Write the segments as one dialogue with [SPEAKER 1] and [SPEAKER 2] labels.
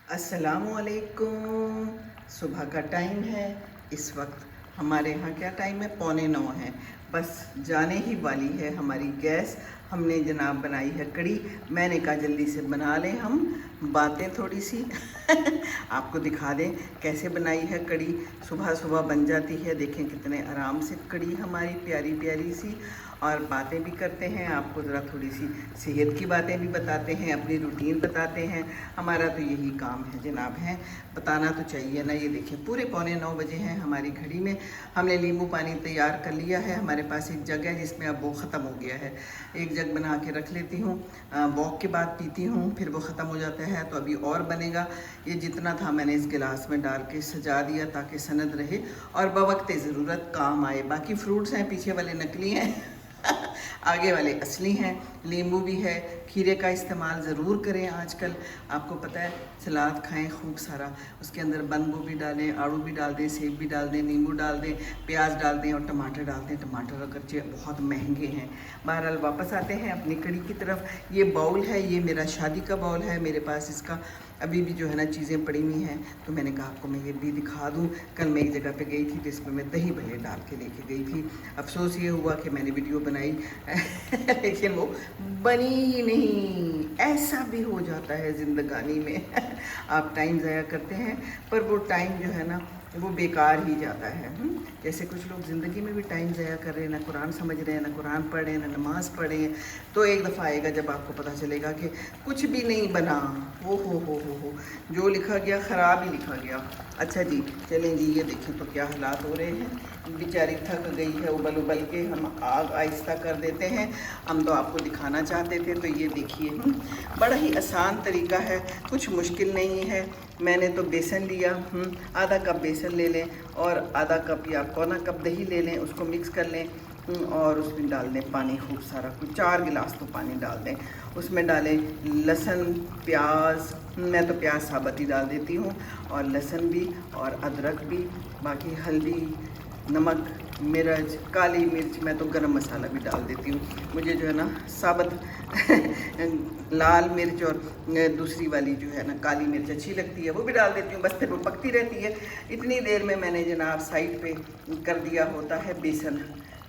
[SPEAKER 1] अस्सलामुअलैकुम। सुबह का टाइम है। इस वक्त हमारे यहाँ क्या टाइम है? 8:45 है। बस जाने ही वाली है हमारी गैस। हमने जनाब बनाई है कड़ी। मैंने कहा जल्दी से बना लें हम बातें थोड़ी सी आपको दिखा दें कैसे बनाई है कड़ी। सुबह सुबह बन जाती है, देखें कितने आराम से कड़ी हमारी प्यारी प्यारी सी। और बातें भी करते हैं, आपको ज़रा थोड़ी सी सेहत की बातें भी बताते हैं, अपनी रूटीन बताते हैं। हमारा तो यही काम है जनाब, है बताना तो चाहिए ना। ये देखिए पूरे 8:45 बजे हैं हमारी घड़ी में। हमने नींबू पानी तैयार कर लिया है। हमारे पास एक जग है जिसमें अब वो ख़त्म हो गया है। एक जग बना के रख लेती हूँ, वॉक के बाद पीती हूँ, फिर वो ख़त्म हो जाता है तो अभी और बनेगा। ये जितना था मैंने इस गिलास में डाल के सजा दिया ताकि सनद रहे और बवक्त ज़रूरत काम आए। बाकी फ्रूट्स हैं, पीछे वाले नकली हैं आगे वाले असली हैं। नींबू भी है। खीरे का इस्तेमाल ज़रूर करें आजकल, आपको पता है। सलाद खाएं खूब सारा, उसके अंदर बंद गोभी डालें, आड़ू भी डाल दें, सेब भी डाल दें, नींबू डाल दें, प्याज डाल दें और टमाटर डाल दें। टमाटर अगरचे बहुत महंगे हैं। बहरहाल वापस आते हैं अपनी कड़ी की तरफ। ये बाउल है, ये मेरा शादी का बाउल है मेरे पास। इसका अभी भी जो है ना चीज़ें पड़ी हुई हैं, तो मैंने कहा आपको मैं ये भी दिखा दूँ। कल मैं एक जगह पे गई थी तो इसमें मैं दही भल्ले डाल के लेके गई थी। अफसोस ये हुआ कि मैंने वीडियो बनाई लेकिन वो बनी ही नहीं। ऐसा भी हो जाता है ज़िंदगानी में आप टाइम ज़ाया करते हैं पर वो टाइम जो है ना वो बेकार ही जाता है। जैसे कुछ लोग ज़िंदगी में भी टाइम ज़ाया कर रहे हैं, ना कुरान समझ रहे हैं, ना कुरान पढ़ रहे हैं, ना नमाज़ पढ़े हैं। तो एक दफ़ा आएगा जब आपको पता चलेगा कि कुछ भी नहीं बना। हो जो लिखा गया ख़राब ही लिखा गया। अच्छा जी, चलें जी, ये देखें तो क्या हालात हो रहे हैं। बेचारी थक गई है उबल उबल के। हम आग आहिस्ता कर देते हैं। हम तो आपको दिखाना चाहते थे, तो ये देखिए बड़ा ही आसान तरीका है, कुछ मुश्किल नहीं है। मैंने तो बेसन लिया, आधा कप बेसन ले लें और आधा कप या पौना कप दही ले लें, उसको मिक्स कर लें और उसमें डाल दें पानी खूब सारा, कुछ 4 गिलास तो पानी डाल दें। उसमें डालें लहसुन, प्याज, मैं तो प्याज साबुत ही डाल देती हूँ, और लहसुन भी और अदरक भी, बाकी हल्दी, नमक, मिर्च, काली मिर्च, मैं तो गरम मसाला भी डाल देती हूँ। मुझे जो है ना साबुत लाल मिर्च और दूसरी वाली जो है ना काली मिर्च अच्छी लगती है, वो भी डाल देती हूँ। बस फिर वो पकती रहती है। इतनी देर में मैंने जनाब साइड पे कर दिया होता है बेसन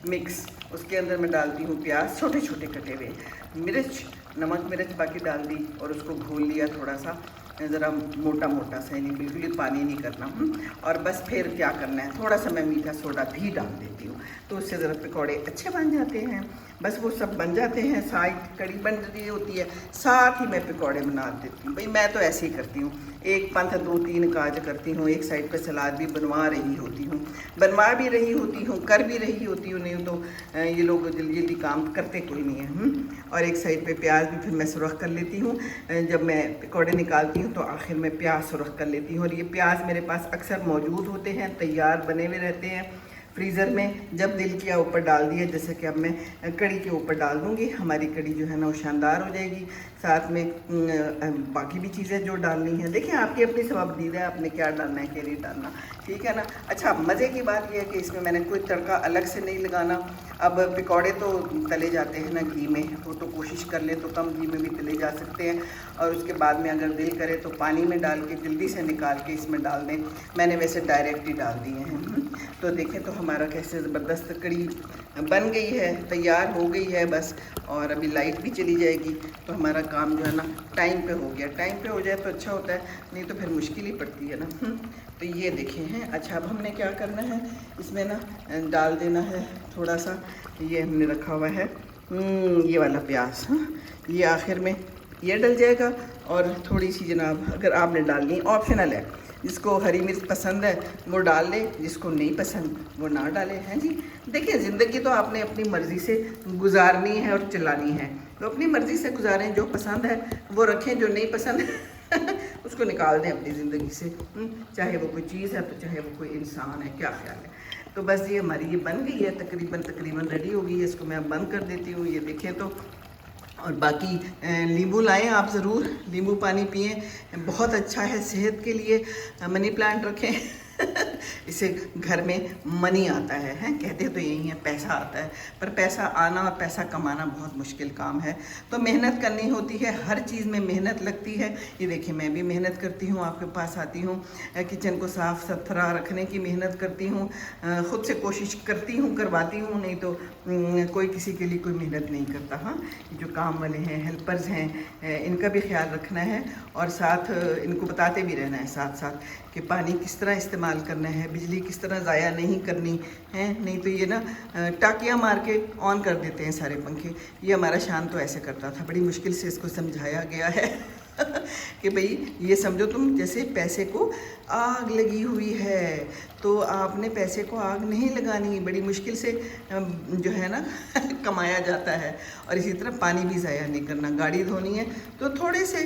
[SPEAKER 1] मिक्स। उसके अंदर मैं डालती हूँ प्याज छोटे छोटे कटे हुए, मिर्च, नमक मिर्च बाकी डाल दी और उसको घोल लिया थोड़ा सा, ज़रा मोटा मोटा सा, यानी बिल्कुल ही पानी नहीं करना। और बस फिर क्या करना है, थोड़ा सा मैं मीठा सोडा भी डाल देती हूँ, तो उससे ज़रा पकौड़े अच्छे बन जाते हैं। बस वो सब बन जाते हैं, साइड कड़ी बन रही होती है, साथ ही मैं पकौड़े बना देती हूँ। भाई मैं तो ऐसे ही करती हूँ, एक पंथ 2-3 काज करती हूँ। एक साइड पे सलाद भी बनवा रही होती हूँ, बनवा भी रही होती हूँ, कर भी रही होती हूँ। नहीं तो ये लोग जल्दी जल्दी काम करते कोई नहीं है। और एक साइड पे प्याज भी फिर मैं सुरख कर लेती हूँ। जब मैं पकौड़े निकालती हूँ तो आखिर में प्याज सुरख कर लेती हूँ। और ये प्याज मेरे पास अक्सर मौजूद होते हैं, तैयार बने हुए रहते हैं फ्रीज़र में। जब दिल किया ऊपर डाल दिया, जैसे कि अब मैं कड़ी के ऊपर डाल दूँगी। हमारी कड़ी जो है ना वो शानदार हो जाएगी। साथ में बाकी भी चीज़ें जो डालनी है, देखिए आपकी अपनी सवाबदीद है, आपने क्या डालना है क्या नहीं डालना, ठीक है ना। अच्छा, मज़े की बात यह है कि इसमें मैंने कोई तड़का अलग से नहीं लगाना। अब पकौड़े तो तले जाते हैं ना घी में, वो तो कोशिश कर लें तो कम घी में भी तले जा सकते हैं। और उसके बाद में अगर दिल करे तो पानी में डाल के जल्दी से निकाल के इसमें डाल दें। मैंने वैसे डायरेक्ट ही डाल दिए हैं। तो देखें तो हमारा कैसे ज़बरदस्त कड़ी बन गई है, तैयार हो गई है बस। और अभी लाइट भी चली जाएगी तो हमारा काम जो है ना टाइम पे हो गया। टाइम पे हो जाए तो अच्छा होता है, नहीं तो फिर मुश्किल ही पड़ती है ना। तो ये देखे हैं। अच्छा, अब हमने क्या करना है, इसमें ना डाल देना है थोड़ा सा, ये हमने रखा हुआ है ये वाला प्याज। ये आखिर में ये डल जाएगा। और थोड़ी सी जनाब अगर आपने डालनी, ऑप्शनल है, जिसको हरी मिर्च पसंद है वो डाल ले, जिसको नहीं पसंद वो ना डाले, हैं जी। देखिए ज़िंदगी तो आपने अपनी मर्ज़ी से गुजारनी है और चलानी है, तो अपनी मर्ज़ी से गुजारें। जो पसंद है वो रखें, जो नहीं पसंद उसको निकाल दें अपनी ज़िंदगी से। चाहे वो कोई चीज़ है तो चाहे वो कोई इंसान है, क्या ख्याल है। तो बस ये हमारी ये बन गई है, तकरीबन रेडी हो गई है। इसको मैं बंद कर देती हूँ। ये देखें तो, और बाकी नींबू लाएं आप ज़रूर, नींबू पानी पिएं, बहुत अच्छा है सेहत के लिए। मनी प्लांट रखें इससे घर में मनी आता है, कहते तो यही है, पैसा आता है, पर पैसा आना और पैसा कमाना बहुत मुश्किल काम है। तो मेहनत करनी होती है, हर चीज़ में मेहनत लगती है। ये देखिए मैं भी मेहनत करती हूँ, आपके पास आती हूँ, किचन को साफ़ सुथरा रखने की मेहनत करती हूँ, ख़ुद से कोशिश करती हूँ, करवाती हूँ, नहीं तो कोई किसी के लिए कोई मेहनत नहीं करता। हाँ, जो काम वाले हैं, हेल्पर्स हैं, इनका भी ख्याल रखना है और साथ इनको बताते भी रहना है साथ साथ कि पानी किस तरह इस्तेमाल करना है, बिजली किस तरह ज़ाया नहीं करनी है, नहीं तो ये ना टाकियाँ मार के ऑन कर देते हैं सारे पंखे। ये हमारा शान तो ऐसे करता था, बड़ी मुश्किल से इसको समझाया गया है कि भाई ये समझो तुम जैसे पैसे को आग लगी हुई है, तो आपने पैसे को आग नहीं लगानी, बड़ी मुश्किल से जो है ना कमाया जाता है। और इसी तरह पानी भी ज़ाया नहीं करना, गाड़ी धोनी है तो थोड़े से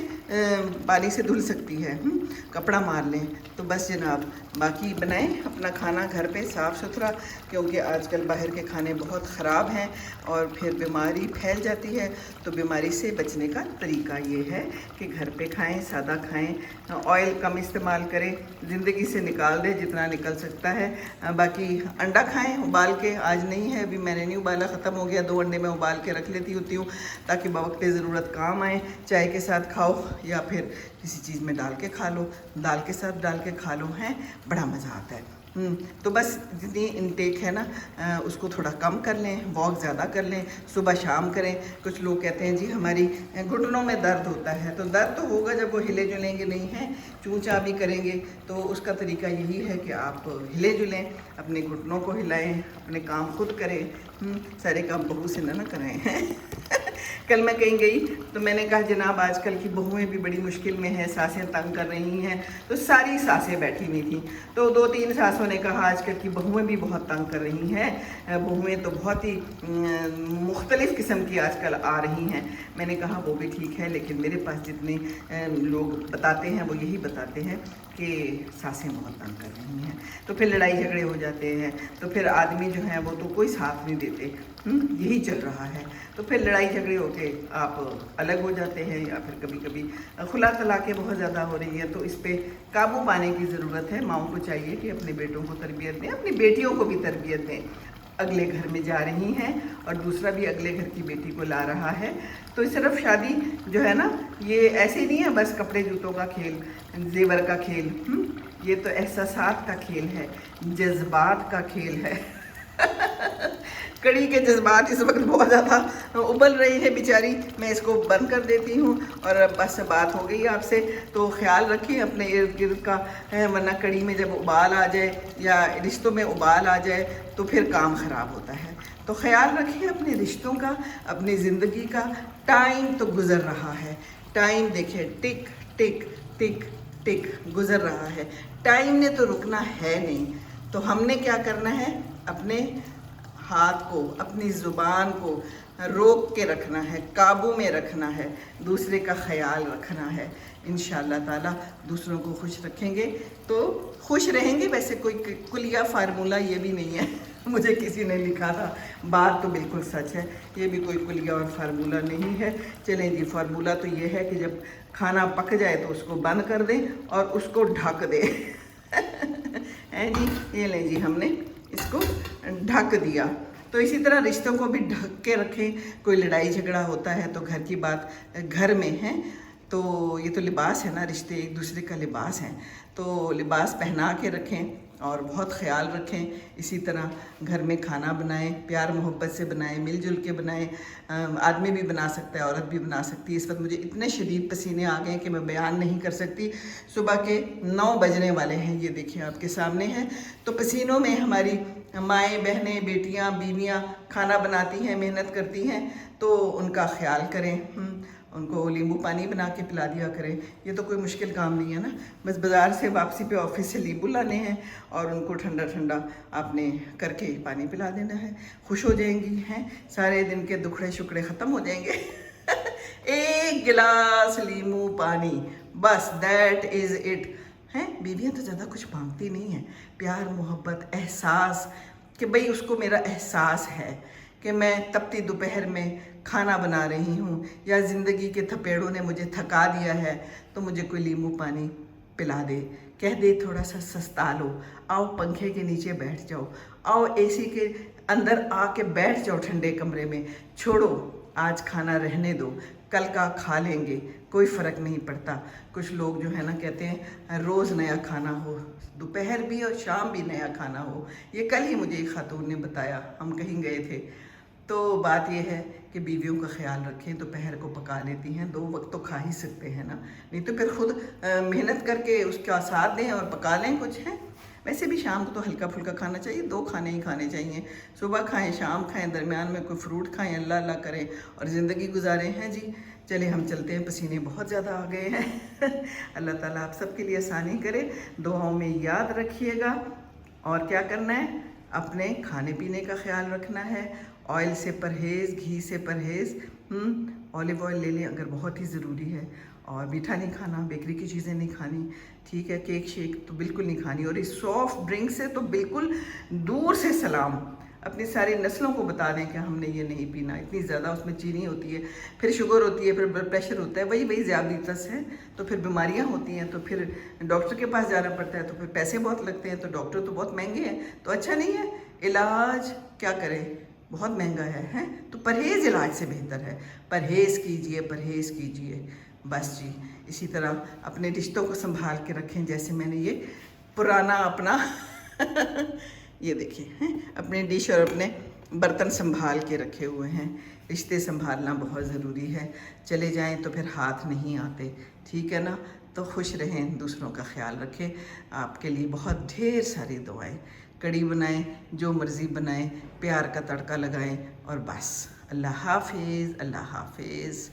[SPEAKER 1] पानी से धुल सकती है, कपड़ा मार लें तो बस जनाब। बाकी बनाएं अपना खाना घर पे साफ़ सुथरा, क्योंकि आजकल बाहर के खाने बहुत ख़राब हैं और फिर बीमारी फैल जाती है। तो बीमारी से बचने का तरीका ये है कि घर पे खाएं, सादा खाएं, ऑयल कम इस्तेमाल करें, ज़िंदगी से निकाल दें जितना निकल सकता है। बाकी अंडा खाएं उबाल के, आज नहीं है, अभी मैंने नहीं उबाला, ख़त्म हो गया, 2 अंडे मैं उबाल के रख लेती होती हूँ ताकि बवक्त ज़रूरत काम आए। चाय के साथ खाओ या फिर किसी चीज़ में डाल के खा लो, दाल के साथ डाल के खा लो, हैं बड़ा मज़ा आता है। तो बस जितनी इनटेक है ना उसको थोड़ा कम कर लें, वॉक ज़्यादा कर लें, सुबह शाम करें। कुछ लोग कहते हैं जी हमारी घुटनों में दर्द होता है, तो दर्द तो होगा जब वो हिले जुलेंगे नहीं हैं, चूँ चाँ भी करेंगे। तो उसका तरीका यही है कि आप हिले जुलें, अपने घुटनों को हिलाएं, अपने काम खुद करें, सारे काम बहू से ना कराएं हैं कल मैं कहीं गई तो मैंने कहा जनाब आजकल की बहुएं भी बड़ी मुश्किल में हैं, सासें तंग कर रही हैं। तो सारी सासें बैठी हुई थी, तो 2-3 सासों ने कहा आजकल की बहुएं भी बहुत तंग कर रही हैं, बहुएं तो बहुत ही मुख्तलिफ़ किस्म की आजकल आ रही हैं। मैंने कहा वो भी ठीक है, लेकिन मेरे पास जितने लोग बताते हैं वो यही बताते हैं कि सासें बहुत तंग कर रही हैं। तो फिर लड़ाई झगड़े हो जाते हैं, तो फिर आदमी जो है वो तो कोई साथ नहीं देते, यही चल रहा है। तो फिर लड़ाई झगड़े होके आप अलग हो जाते हैं, या फिर कभी कभी खुला तलाक़ें बहुत ज़्यादा हो रही हैं। तो इस पर काबू पाने की ज़रूरत है। माओं को चाहिए कि अपने बेटों को तरबियत दें, अपनी बेटियों को भी तरबियत दें। अगले घर में जा रही हैं और दूसरा भी अगले घर की बेटी को ला रहा है। तो सिर्फ शादी जो है ना ये ऐसे नहीं है बस कपड़े जूतों का खेल, जेवर का खेल, ये तो एहसासात का खेल है, जज्बात का खेल है कड़ी के जज्बात इस वक्त बहुत ज़्यादा उबल रही है बेचारी, मैं इसको बंद कर देती हूँ। और बस बात हो गई आपसे, तो ख्याल रखिए अपने इर्द गिर्द का, वरना कड़ी में जब उबाल आ जाए या रिश्तों में उबाल आ जाए तो फिर काम ख़राब होता है। तो ख्याल रखिए अपने रिश्तों का, अपनी ज़िंदगी का। टाइम तो गुज़र रहा है, टाइम देखिए टिक टिक टिक टिक गुज़र रहा है, टाइम ने तो रुकना है नहीं। तो हमने क्या करना है, अपने हाथ को, अपनी ज़ुबान को रोक के रखना है, काबू में रखना है, दूसरे का ख्याल रखना है। इंशाअल्लाह ताला दूसरों को खुश रखेंगे तो खुश रहेंगे। वैसे कोई कुलिया फार्मूला ये भी नहीं है मुझे किसी ने लिखा था, बात तो बिल्कुल सच है, ये भी कोई कुलिया और फार्मूला नहीं है। चलें जी, फार्मूला तो ये है कि जब खाना पक जाए तो उसको बंद कर दें और उसको ढक दें हैं जी, ये लें जी, हमने इसको ढक दिया। तो इसी तरह रिश्तों को भी ढक के रखें। कोई लड़ाई झगड़ा होता है तो घर की बात घर में है, तो ये तो लिबास है ना, रिश्ते एक दूसरे का लिबास हैं, तो लिबास पहना के रखें और बहुत ख्याल रखें। इसी तरह घर में खाना बनाएं, प्यार मोहब्बत से बनाएं, मिलजुल के बनाएं। आदमी भी बना सकता है, औरत भी बना सकती है। इस वक्त मुझे इतने शदीद पसीने आ गए हैं कि मैं बयान नहीं कर सकती। सुबह के 9 बजने वाले हैं, ये देखिए आपके सामने हैं। तो पसीनों में हमारी माएँ, बहनें, बेटियाँ, बीवियाँ खाना बनाती हैं, मेहनत करती हैं, तो उनका ख्याल करें, उनको नींबू पानी बना के पिला दिया करें। ये तो कोई मुश्किल काम नहीं है ना, बस बाज़ार से वापसी पे ऑफिस से नींबू लाने हैं और उनको ठंडा ठंडा आपने करके पानी पिला देना है। खुश हो जाएंगी, हैं, सारे दिन के दुखड़े शुक्ड़े ख़त्म हो जाएंगे एक गिलास नींबू पानी, बस दैट इज़ इट। हैं, बीवियाँ तो ज़्यादा कुछ मांगती नहीं हैं, प्यार मोहब्बत, एहसास कि भाई उसको मेरा एहसास है कि मैं तपती दोपहर में खाना बना रही हूँ, या ज़िंदगी के थपेड़ों ने मुझे थका दिया है तो मुझे कोई नींबू पानी पिला दे, कह दे थोड़ा सा सस्ता लो, आओ पंखे के नीचे बैठ जाओ, आओ एसी के अंदर आके बैठ जाओ ठंडे कमरे में, छोड़ो आज खाना रहने दो, कल का खा लेंगे, कोई फ़र्क नहीं पड़ता। कुछ लोग जो है ना कहते हैं रोज़ नया खाना हो, दोपहर भी और शाम भी नया खाना हो। ये कल ही मुझे एक खातून ने बताया, हम कहीं गए थे, तो बात ये है कि बीवियों का ख्याल रखें, दोपहर को पका लेती हैं, 2 वक्त तो खा ही सकते हैं ना, नहीं तो फिर खुद मेहनत करके उसका साथ दें और पका लें कुछ है। वैसे भी शाम को तो हल्का फुल्का खाना चाहिए, 2 खाने ही खाने चाहिए, सुबह खाएं शाम खाएं, दरमियान में कोई फ्रूट खाएं, अल्लाह अल्लाह करें और ज़िंदगी गुजारें हैं जी। चलिए हम चलते हैं, पसीने बहुत ज़्यादा आ गए हैं अल्लाह ताला आप सबके लिए आसानी करे, दुआओं में याद रखिएगा। और क्या करना है, अपने खाने पीने का ख्याल रखना है, ऑयल से परहेज़, घी से परहेज़, ऑलिव ऑयल ले लें अगर बहुत ही ज़रूरी है, और मीठा नहीं खाना, बेकरी की चीज़ें नहीं खानी, ठीक है, केक शेक तो बिल्कुल नहीं खानी, और इस सॉफ्ट ड्रिंक से तो बिल्कुल दूर से सलाम। अपनी सारी नस्लों को बता दें कि हमने ये नहीं पीना, इतनी ज़्यादा उसमें चीनी होती है, फिर शुगर होती है, फिर ब्लड प्रेशर होता है, वही ज़्यादतीस है, तो फिर बीमारियां होती हैं, तो फिर डॉक्टर के पास जाना पड़ता है, तो फिर पैसे बहुत लगते हैं, तो डॉक्टर तो बहुत महंगे हैं, तो अच्छा नहीं है। इलाज क्या करें, बहुत महंगा है, तो परहेज़ इलाज से बेहतर है, परहेज़ कीजिए, परहेज़ कीजिए बस जी। इसी तरह अपने रिश्तों को संभाल के रखें, जैसे मैंने ये पुराना अपना ये देखिए हैं, अपने डिश और अपने बर्तन संभाल के रखे हुए हैं। रिश्ते संभालना बहुत ज़रूरी है, चले जाएं तो फिर हाथ नहीं आते, ठीक है ना। तो खुश रहें, दूसरों का ख्याल रखें। आपके लिए बहुत ढेर सारी दुआएं, कड़ी बनाएं, जो मर्ज़ी बनाएं, प्यार का तड़का लगाएं, और बस। अल्लाह हाफिज़, अल्लाह हाफिज़।